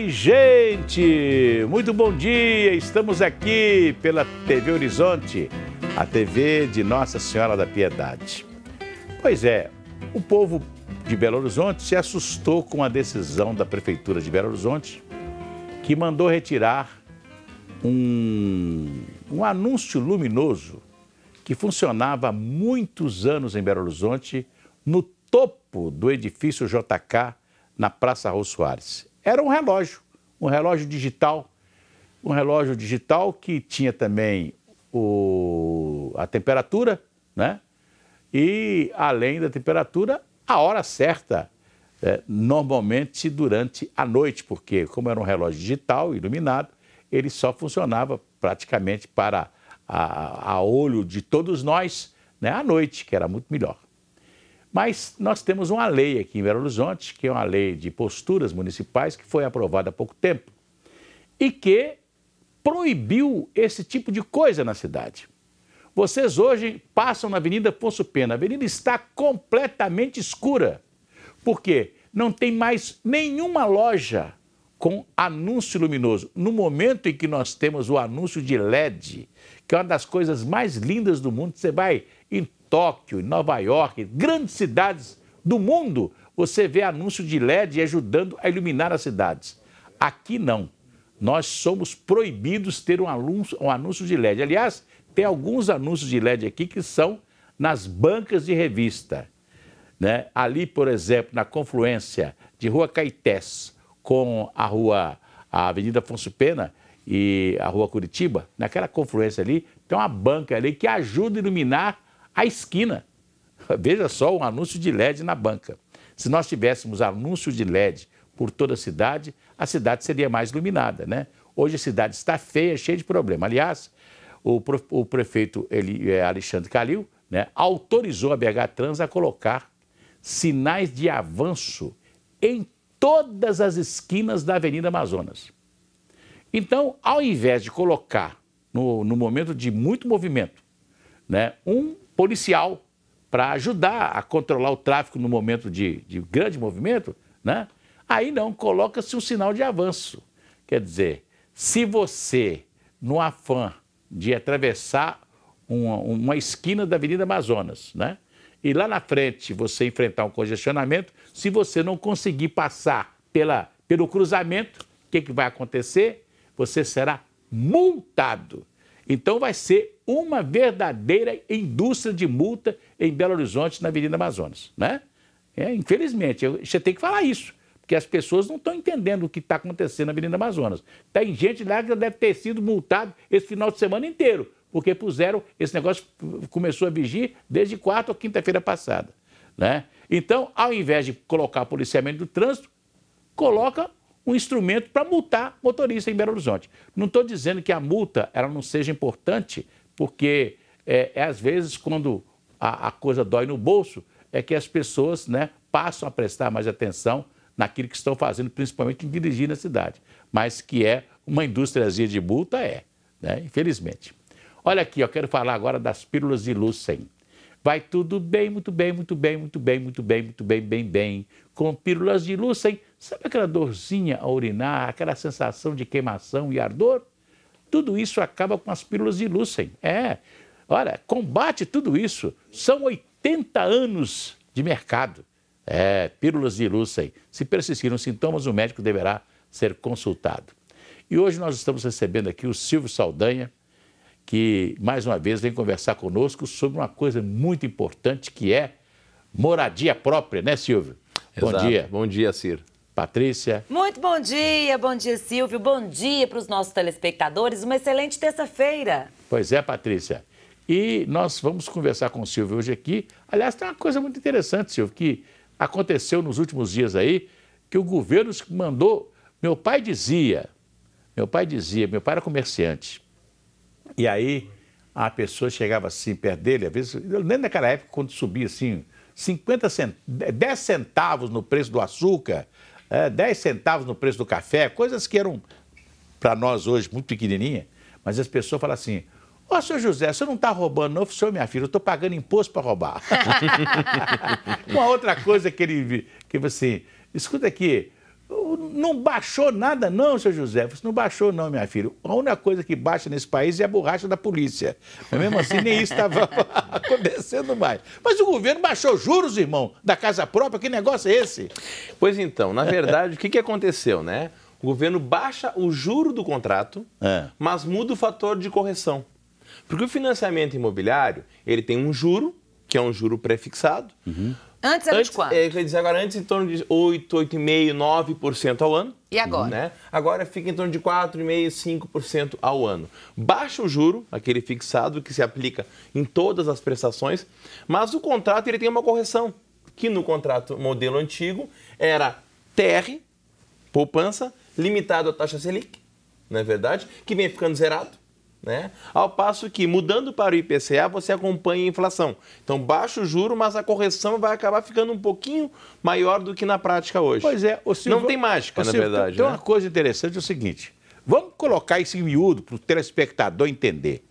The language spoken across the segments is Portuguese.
Oi, gente! Muito bom dia! Estamos aqui pela TV Horizonte, a TV de Nossa Senhora da Piedade. Pois é, o povo de Belo Horizonte se assustou com a decisão da Prefeitura de Belo Horizonte, que mandou retirar um anúncio luminoso que funcionava há muitos anos em Belo Horizonte, no topo do edifício JK, na Praça Raul Soares. Era um relógio digital, que tinha também a temperatura, né? E, além da temperatura, a hora certa, normalmente durante a noite, porque, como era um relógio digital, iluminado, ele só funcionava praticamente para a olho de todos nós, né, à noite, que era muito melhor. Mas nós temos uma lei aqui em Belo Horizonte, que é uma lei de posturas municipais, que foi aprovada há pouco tempo, e que proibiu esse tipo de coisa na cidade. Vocês hoje passam na Avenida Afonso Pena, a avenida está completamente escura, porque não tem mais nenhuma loja com anúncio luminoso. No momento em que nós temos o anúncio de LED, que é uma das coisas mais lindas do mundo, você vai em Tóquio, em Nova York, grandes cidades do mundo, você vê anúncio de LED ajudando a iluminar as cidades. Aqui não. Nós somos proibidos ter um anúncio de LED. Aliás, tem alguns anúncios de LED aqui que são nas bancas de revista, né? Ali, por exemplo, na confluência de Rua Caetés com a Avenida Afonso Pena e a Rua Curitiba, naquela confluência ali, tem uma banca ali que ajuda a iluminar a esquina. Veja só um anúncio de LED na banca. Se nós tivéssemos anúncio de LED por toda a cidade seria mais iluminada, né? Hoje a cidade está feia, cheia de problema. Aliás, o prefeito Alexandre Calil, né, autorizou a BH Trans a colocar sinais de avanço em todas as esquinas da Avenida Amazonas. Então, ao invés de colocar, no momento de muito movimento, né, um policial para ajudar a controlar o tráfego no momento de grande movimento, né, aí não, coloca-se um sinal de avanço. Quer dizer, se você, no afã de atravessar uma esquina da Avenida Amazonas, né, e lá na frente você enfrentar um congestionamento, se você não conseguir passar pelo cruzamento, o que vai acontecer? Você será multado. Então vai ser uma verdadeira indústria de multa em Belo Horizonte, na Avenida Amazonas, né? Infelizmente, você tem que falar isso, porque as pessoas não estão entendendo o que está acontecendo na Avenida Amazonas. Tem gente lá que deve ter sido multado esse final de semana inteiro, porque puseram, esse negócio começou a vigir desde quarta ou quinta-feira passada, né? Então, ao invés de colocar policiamento do trânsito, coloca um instrumento para multar motorista em Belo Horizonte. Não estou dizendo que a multa ela não seja importante, porque às vezes quando a coisa dói no bolso, é que as pessoas, né, passam a prestar mais atenção naquilo que estão fazendo, principalmente em dirigir na cidade. Mas que é uma indústriazinha de multa, né, infelizmente. Olha aqui, eu quero falar agora das pílulas de Lucem. Vai tudo bem, muito bem, muito bem, muito bem, muito bem, muito bem, bem, bem. Com pílulas de Lucem, sabe aquela dorzinha a urinar, aquela sensação de queimação e ardor? Tudo isso acaba com as pílulas de Lucem. Olha, combate tudo isso. São 80 anos de mercado. Pílulas de Lucem. Se persistirem os sintomas, o médico deverá ser consultado. E hoje nós estamos recebendo aqui o Silvio Saldanha, que mais uma vez vem conversar conosco sobre uma coisa muito importante que é moradia própria, né, Silvio? Exato. Bom dia. Bom dia, Ciro. Patrícia. Muito bom dia, Silvio. Bom dia para os nossos telespectadores. Uma excelente terça-feira. Pois é, Patrícia. E nós vamos conversar com o Silvio hoje aqui. Aliás, tem uma coisa muito interessante, Silvio, que aconteceu nos últimos dias aí, que o governo mandou... Meu pai era comerciante. E aí a pessoa chegava assim perto dele, às vezes, eu lembro daquela época quando subia assim, 10 centavos no preço do açúcar, 10 centavos no preço do café, coisas que eram, para nós hoje, muito pequenininha, mas as pessoas falam assim, ô, senhor José, você não está roubando não, senhor, minha filha, eu estou pagando imposto para roubar. Uma outra coisa que ele assim, escuta aqui, Não baixou nada não, seu José. Isso não baixou não, minha filha. A única coisa que baixa nesse país é a borracha da polícia. Mas mesmo assim, nem isso estava acontecendo mais. Mas o governo baixou juros, irmão, da casa própria. Que negócio é esse? Pois então, na verdade, o que aconteceu, né? O governo baixa o juro do contrato, mas muda o fator de correção. Porque o financiamento imobiliário, ele tem um juro, que é um juro pré-fixado. Antes era de quanto? Quer dizer, agora antes em torno de 8, 8,5%, 9% ao ano. E agora? Né? Agora fica em torno de 4,5%, 5% ao ano. Baixa o juro, aquele fixado que se aplica em todas as prestações, mas o contrato ele tem uma correção, que no contrato modelo antigo era TR, poupança, limitado à taxa Selic, não é verdade? Que vem ficando zerado. Né? Ao passo que, mudando para o IPCA, você acompanha a inflação. Então, baixa o juro, mas a correção vai acabar ficando um pouquinho maior do que na prática hoje. Pois é. Silvio, não tem mágica, na verdade. Tem né? uma coisa interessante, é o seguinte. Vamos colocar isso em miúdo para o telespectador entender.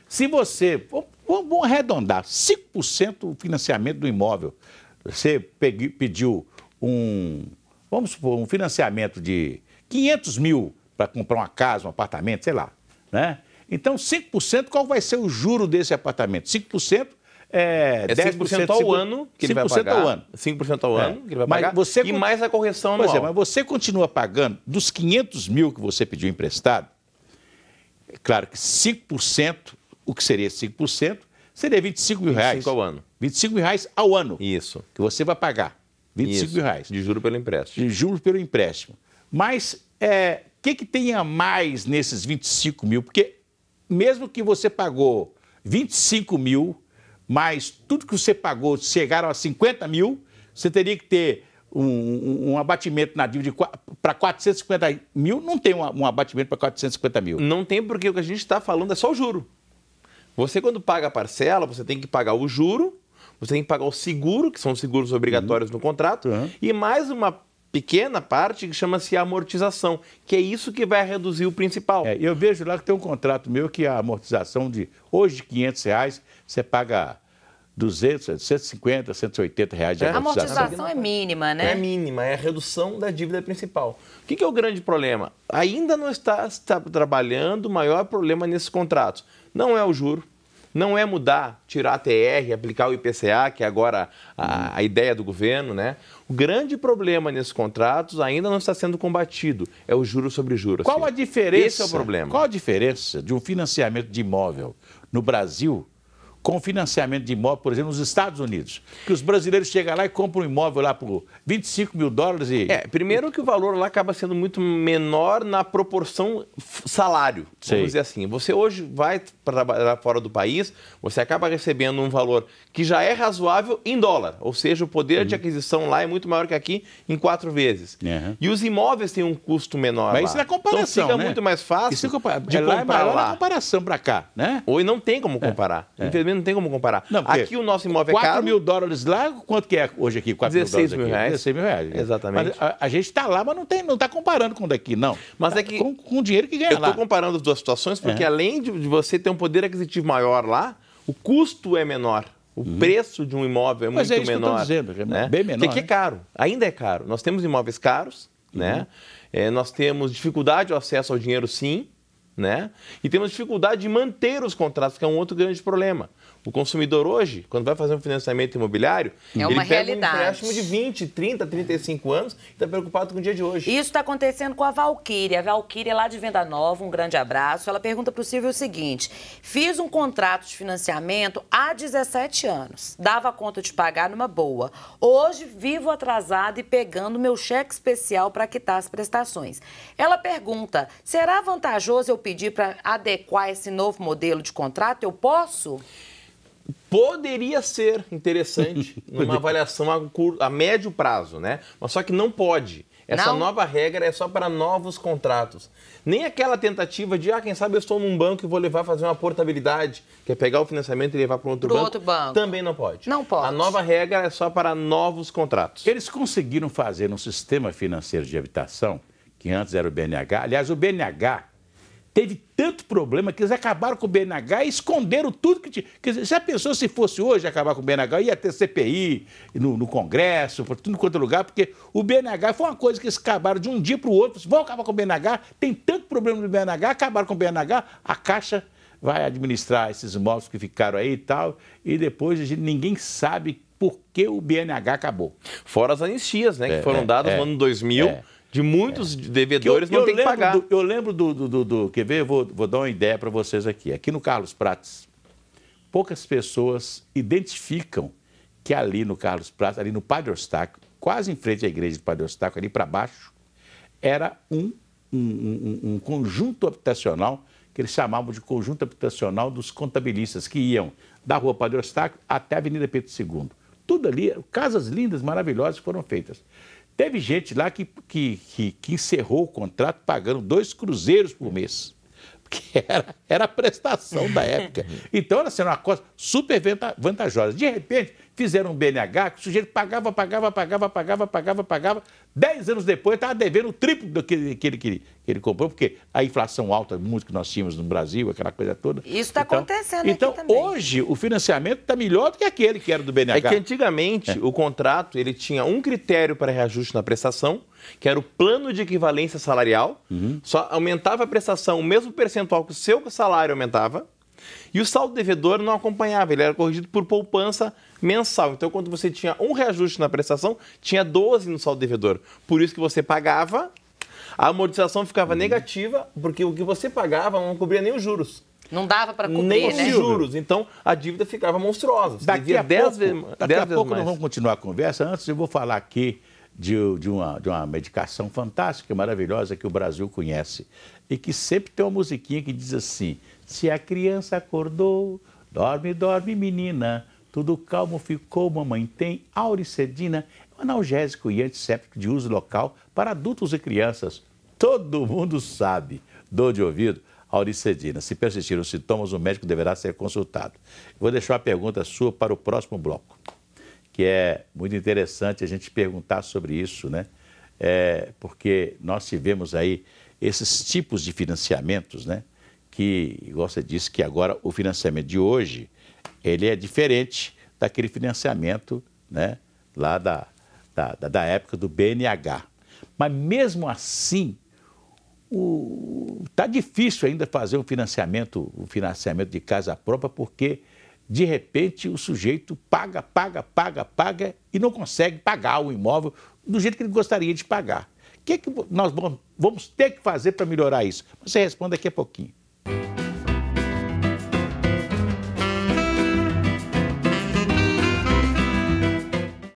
Se você... Vamos arredondar. 5% do financiamento do imóvel. Você pediu vamos supor, um financiamento de 500 mil para comprar uma casa, um apartamento, sei lá, né? Então, 5%, qual vai ser o juro desse apartamento? 5% é 10% ao ano que ele vai pagar. 5% ao ano. 5% ao ano que ele vai pagar você, e mais a correção anual. Pois é, mas você continua pagando dos 500 mil que você pediu emprestado, é claro que 5%, o que seria 5%, seria 25 mil reais. 25 ao ano. 25 mil reais ao ano. Isso. Que você vai pagar. 25 mil reais. De juros pelo empréstimo. De juros pelo empréstimo. Mas o que tem a mais nesses 25 mil? Porque mesmo que você pagou 25 mil, mas tudo que você pagou chegaram a 50 mil, você teria que ter um abatimento na dívida para 450 mil. Não tem um abatimento para 450 mil. Não tem, porque o que a gente está falando é só o juro. Você, quando paga a parcela, você tem que pagar o juro, você tem que pagar o seguro, que são os seguros obrigatórios no contrato, e mais uma pequena parte que chama-se amortização, que é isso que vai reduzir o principal. Eu vejo lá que tem um contrato meu que a amortização hoje de 500 reais, você paga 200, 150, 180 reais de amortização. A amortização é mínima, né? É mínima, é a redução da dívida principal. O que é o grande problema? Ainda não está trabalhando o maior problema nesses contratos. Não é o juro, não é mudar, tirar a TR, aplicar o IPCA, que é agora a ideia do governo, né? O grande problema nesses contratos ainda não está sendo combatido, é o juro sobre juros. Qual a diferença? Esse é o problema. Qual a diferença de um financiamento de imóvel no Brasil com financiamento de imóvel, por exemplo, nos Estados Unidos? Que os brasileiros chegam lá e compram um imóvel lá por 25 mil dólares e... Primeiro que o valor lá acaba sendo muito menor na proporção salário, vamos dizer assim. Você hoje vai trabalhar fora do país, você acaba recebendo um valor que já é razoável em dólar, ou seja, o poder de aquisição lá é muito maior que aqui em 4 vezes. E os imóveis têm um custo menor lá. Mas isso é comparação, então fica muito mais fácil de comprar lá. É comparação para cá, né? Ou não tem como comparar. Infelizmente não tem como comparar. Não, aqui o nosso imóvel é caro. 4 mil dólares lá, quanto que é hoje aqui? 4 16 mil mil dólares reais. 16 mil reais. Exatamente. Mas a gente está lá, mas não está comparando com daqui, não. Mas tá é que com o dinheiro que ganha lá. Eu estou comparando as duas situações porque além de você ter um poder aquisitivo maior lá, o custo é menor. O preço de um imóvel é muito menor. Mas é isso que eu estou dizendo, né? Bem menor. Porque é caro, ainda é caro. Nós temos imóveis caros, né? Nós temos dificuldade de acesso ao dinheiro, sim, né? E temos dificuldade de manter os contratos, que é um outro grande problema. O consumidor hoje, quando vai fazer um financiamento imobiliário, ele pega um empréstimo de 20, 30, 35 anos e está preocupado com o dia de hoje. Isso está acontecendo com a Valquíria. A Valquíria é lá de Venda Nova, um grande abraço. Ela pergunta para o Silvio o seguinte: fiz um contrato de financiamento há 17 anos. Dava conta de pagar numa boa. Hoje vivo atrasada e pegando meu cheque especial para quitar as prestações. Ela pergunta: será vantajoso eu pedir para adequar esse novo modelo de contrato? Eu posso? Poderia ser interessante numa avaliação a médio prazo, né? Mas só que não pode. Essa nova regra é só para novos contratos. Nem aquela tentativa de, quem sabe eu estou num banco e vou levar fazer uma portabilidade, que é pegar o financiamento e levar para outro banco. Também não pode. Não pode. A nova regra é só para novos contratos. Eles conseguiram fazer um sistema financeiro de habitação, que antes era o BNH. Aliás, o BNH teve tanto problema que eles acabaram com o BNH e esconderam tudo que tinha. Quer dizer, já pensou se fosse hoje acabar com o BNH? Ia ter CPI no Congresso, por tudo quanto é lugar, porque o BNH foi uma coisa que eles acabaram de um dia para o outro. Vão acabar com o BNH, tem tanto problema no BNH, acabaram com o BNH, a Caixa vai administrar esses imóveis que ficaram aí e tal, e depois ninguém sabe por que o BNH acabou. Fora as anistias, né, que foram dadas no ano 2000, de muitos devedores não tem que pagar. Eu lembro quer ver? Vou dar uma ideia para vocês aqui. Aqui no Carlos Prates, poucas pessoas identificam que ali no Carlos Prates, ali no Padre Eustáquio, quase em frente à igreja do Padre Eustáquio, ali para baixo, era um conjunto habitacional que eles chamavam de conjunto habitacional dos contabilistas, que iam da Rua Padre Eustáquio até a Avenida Pedro II. Tudo ali, casas lindas, maravilhosas foram feitas. Teve gente lá que encerrou o contrato pagando 2 cruzeiros por mês, porque era a prestação da época. Então, era assim, uma coisa super vantajosa. De repente, fizeram um BNH que o sujeito pagava. 10 anos depois, estava devendo o triplo do que ele comprou, porque a inflação alta muito que nós tínhamos no Brasil, aquela coisa toda. Isso está acontecendo aqui também. Então, hoje, o financiamento está melhor do que aquele que era do BNH. É que antigamente, o contrato ele tinha um critério para reajuste na prestação, que era o plano de equivalência salarial. Só aumentava a prestação o mesmo percentual que o seu salário aumentava. E o saldo devedor não acompanhava, ele era corrigido por poupança mensal. Então, quando você tinha um reajuste na prestação, tinha 12 no saldo devedor. Por isso que você pagava, a amortização ficava negativa, porque o que você pagava não cobria nem os juros. Não dava para cobrir, nem né? os juros. Então, a dívida ficava monstruosa. Você Daqui a pouco mais. nós vamos continuar a conversa. Antes, eu vou falar aqui de uma medicação fantástica, maravilhosa, que o Brasil conhece. E que sempre tem uma musiquinha que diz assim: se a criança acordou, dorme, dorme, menina, tudo calmo ficou, mamãe tem Auricedina. É um analgésico e antisséptico de uso local para adultos e crianças. Todo mundo sabe. Dor de ouvido, Auricedina. Se persistir os sintomas, o médico deverá ser consultado. Vou deixar uma pergunta sua para o próximo bloco, que é muito interessante a gente perguntar sobre isso, né? Porque nós tivemos aí esses tipos de financiamentos, né? Que, igual você disse, que agora o financiamento de hoje, ele é diferente daquele financiamento, né? Lá da época do BNH. Mas mesmo assim, tá difícil ainda fazer um financiamento de casa própria, porque de repente o sujeito paga e não consegue pagar o imóvel do jeito que ele gostaria de pagar. O que nós vamos ter que fazer para melhorar isso? Você responde daqui a pouquinho.